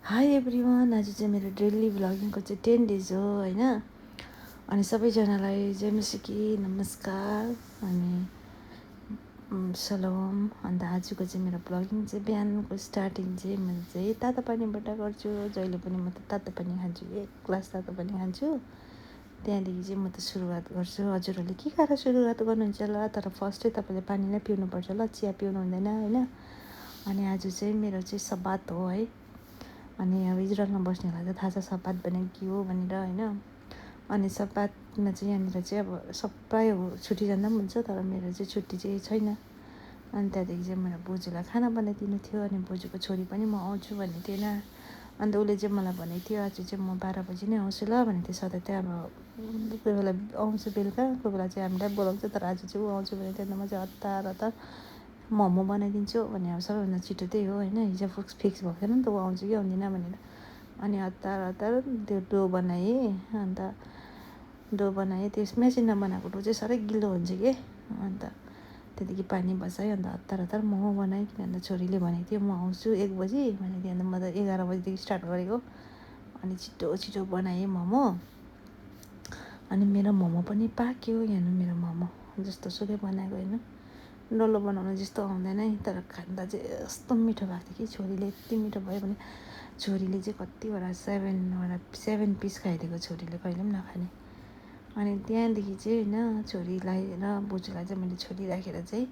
High everyone, आज चाहिँ मेरो डेली भ्लगिङको चाहिँ 10 डेज हो होइन। अनि सबैजनालाई जय मसिकी नमस्कार अनि सलोम। अन्त आजको चाहिँ मेरो भ्लगिङ चाहिँ बिहानको स्टार्टिङ चाहिँ मैले चाहिँ तातो पानीबाट गर्छु। जहिले पनि म त तातो पानी खान्छु, 1 ग्लास तातो पानी खान्छु। त्यहाँदेखि चाहिँ म त सुरुवात गर्छु। हजुरहरूले के खाएर सुरुवात गर्नुहुन्छ होला, तर फर्स्टै तपाईँले पानी नै पिउनुपर्छ ल, चिया पिउनु हुँदैन होइन। अनि आज चाहिँ मेरो चाहिँ सब्बात हो है। अनि अब इजरायलमा बस्नेहरूलाई त थाहा छ सब्बात भनेको के हो भनेर होइन। अनि सब्बातमा चाहिँ यहाँनिर चाहिँ अब सबै छुट्टी जाँदा पनि हुन्छ, तर मेरो चाहिँ छुट्टी चाहिँ छैन। अनि त्यहाँदेखि चाहिँ मेरो बोजूलाई खाना बनाइदिनु थियो। अनि बोजूको छोरी पनि म आउँछु भनेको थिएन। अन्त उसले चाहिँ मलाई भनेको थियो आज चाहिँ म 12 बजी नै आउँछु ल भनेको थियो। सधैँ चाहिँ अब कोही बेला आउँछु बेलुका, कोही बेला चाहिँ हामीलाई बोलाउँछ, तर आज चाहिँ ऊ आउँछु भनेको थियो। अन्त म चाहिँ हतार मोमो बनाइदिन्छु भने अब सबैभन्दा छिटो त्यही हो होइन। हिजो फिक्स भएको थिएन नि त ऊ आउँछ कि आउँदिनँ भनेर। अनि हतार त्यो डो बनाएँ। अन्त डो बनाएँ, त्यस मेसिनमा बनाएको डो चाहिँ साह्रै गिलो हुन्छ कि। अन्त त्यहाँदेखि पानी बसाएँ। अन्त हतार मोमो बनाएँ, किनभने छोरीले भनेको थियो म आउँछु 1 बजी भनेको थियो। अन्त म त 11 बजीदेखि स्टार्ट गरेको। अनि छिटो बनाएँ मोमो। अनि मेरो मोमो पनि पाक्यो। हेर्नु मेरो मोमो जस्तो सुकै बनाएको होइन, डल्लो बनाउनु जस्तो आउँदैन है, तर खाँदा चाहिँ यस्तो मिठो भएको थियो कि। छोरीले यति मिठो भयो भने छोरीले चाहिँ कतिवटा 7 पिस खाइदिएको, छोरीले कहिले पनि नखाने। अनि त्यहाँदेखि चाहिँ होइन छोरीलाई र बोजूलाई चाहिँ मैले छोडिराखेर चाहिँ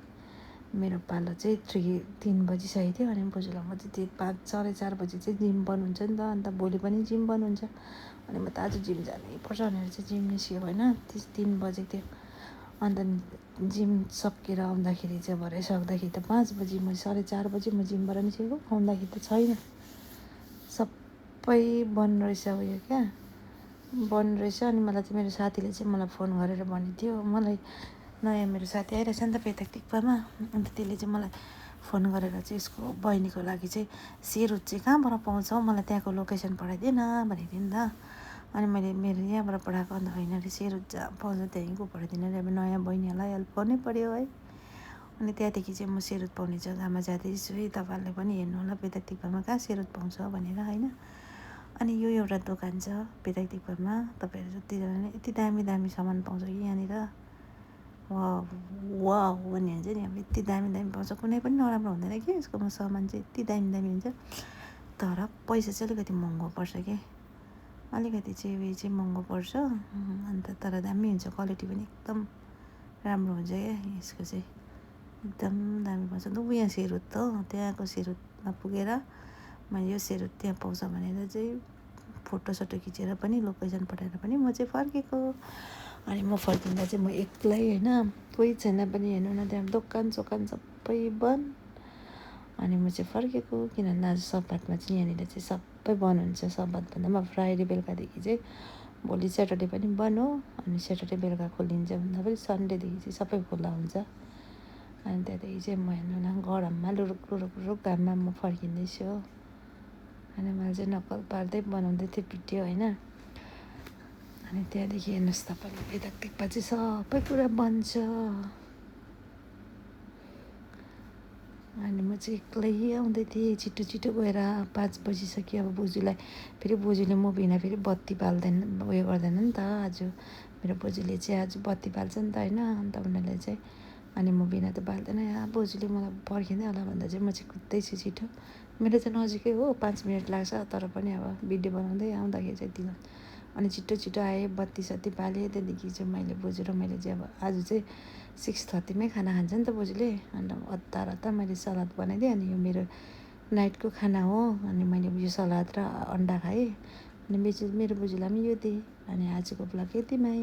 मेरो पालो चाहिँ 3 बजिसकेको थियो। अनि बोजूलाई म चाहिँ 5 साढे 4 बजी चाहिँ जिम बन्द हुन्छ नि त। अन्त भोलि पनि जिम बन्द हुन्छ। अनि म त आज जिम जानै पर्छ भनेर चाहिँ जिम निस्क्यो होइन। 3 बजेको थियो। अन्त जिम सकेर आउँदाखेरि चाहिँ भरे सक्दाखेरि त 5 बजी, म साढे 4 बजी म जिमबाट निस्केको। आउँदाखेरि त छैन, सबै बन्द रहेछ उयो क्या, बन्द रहेछ। अनि मलाई चाहिँ मेरो साथीले चाहिँ मलाई फोन गरेर भनेको थियो, मलाई नयाँ मेरो साथी आइरहेछ नि त पेतक टिक्पामा। अन्त त्यसले चाहिँ मलाई फोन गरेर चाहिँ यसको बहिनीको लागि चाहिँ सेरुट चाहिँ कहाँबाट पाउँछ हौ, मलाई त्यहाँको लोकेसन पठाइदिएन भनेको थियो नि त। अनि मैले मेरो यहाँबाट पठाएको, अन्त होइन अरे सेरुट जहाँ पाउँछ त्यहीँको पठाइदिनु अरे। अब नयाँ बहिनीहरूलाई हेल्प गर्नै पऱ्यो है। अनि त्यहाँदेखि चाहिँ म सेरुट पाउने जग्गामा जाँदैछु है। तपाईँहरूले पनि हेर्नु होला पेतक टिक्पामा कहाँ सेरुट पाउँछ भनेर होइन। अनि यो एउटा दोकान छ पेतक टिक्पामा, तपाईँहरू जतिजनाले यति दामी सामान पाउँछ कि यहाँनिर। वाह भन्ने हुन्छ नि, अब यति दामी पाउँछ, कुनै पनि नराम्रो हुँदैन कि यसकोमा सामान चाहिँ यति दामी हुन्छ। तर पैसा चाहिँ अलिकति महँगो पर्छ कि, अलिकति चाहिँ उयो चाहिँ महँगो पर्छ। अन्त तर दामी हुन्छ, क्वालिटी पनि एकदम राम्रो हुन्छ क्या यसको चाहिँ, एकदम दामी पाउँछ। अन्त यहाँ सेरुट त त्यहाँको सेरुटमा पुगेर मैले यो सेरुट त्यहाँ पाउँछ भनेर चाहिँ फोटोसोटो खिचेर पनि लोकेसन पठाएर पनि म चाहिँ फर्केको। अनि म फर्किँदा चाहिँ म एक्लै होइन, कोही छैन पनि हेर्नु न, त्यहाँ दोकान सबै बन्द। अनि म चाहिँ फर्केको, किनभने आज सब्बातमा चाहिँ यहाँनिर चाहिँ सबै बन्द हुन्छ। सब्बात भन्दा पनि फ्राइडे बेलुकादेखि चाहिँ भोलि स्याटरडे पनि बन्द हो। अनि स्याटरडे बेलुका खोलिन्छ भन्दा पनि सन्डेदेखि चाहिँ सबै खुल्ला हुन्छ। अनि त्यहाँदेखि चाहिँ म हेर्नु न गरममा लुरुक घाममा म फर्किँदैछु। अनि मैले चाहिँ नक्कल पार्दै बनाउँदै थिएँ भिडियो होइन। अनि त्यहाँदेखि हेर्नुहोस् तपाईँले पेतक टिक्पा चाहिँ सबै कुरा बन्छ। अनि म चाहिँ एक्लै आउँदै थिएँ, छिटो गएर 5 बजिसक्यो। अब बोजूलाई फेरि बोजूले म बिना फेरि बत्ती बाल्दैन, उयो गर्दैन नि त। आज मेरो बोजूले चाहिँ आज बत्ती बाल्छ नि त होइन। अन्त उनीहरूले चाहिँ, अनि म बिना त बाल्दैन। बोजूले मलाई पर्खिँदै होला भन्दा चाहिँ म चाहिँ कुद्दैछु छिटो। मेरो चाहिँ नजिकै हो, 5 मिनट लाग्छ, तर पनि अब भिडियो बनाउँदै आउँदाखेरि चाहिँ यति। अनि छिटो आएँ, बत्ती सत्ती बालेँ। त्यहाँदेखि चाहिँ बोजू र मैले चाहिँ अब आज चाहिँ 6:30मै खाना खान्छ नि त बोजूले। अन्त हतार मैले सलाद बनाइदिएँ। अनि यो मेरो नाइटको खाना हो। अनि मैले यो सलाद र अन्डा खाएँ। अनि मेरो बोजूलाई पनि यो दिएँ। अनि आजको ब्लग यतिमै।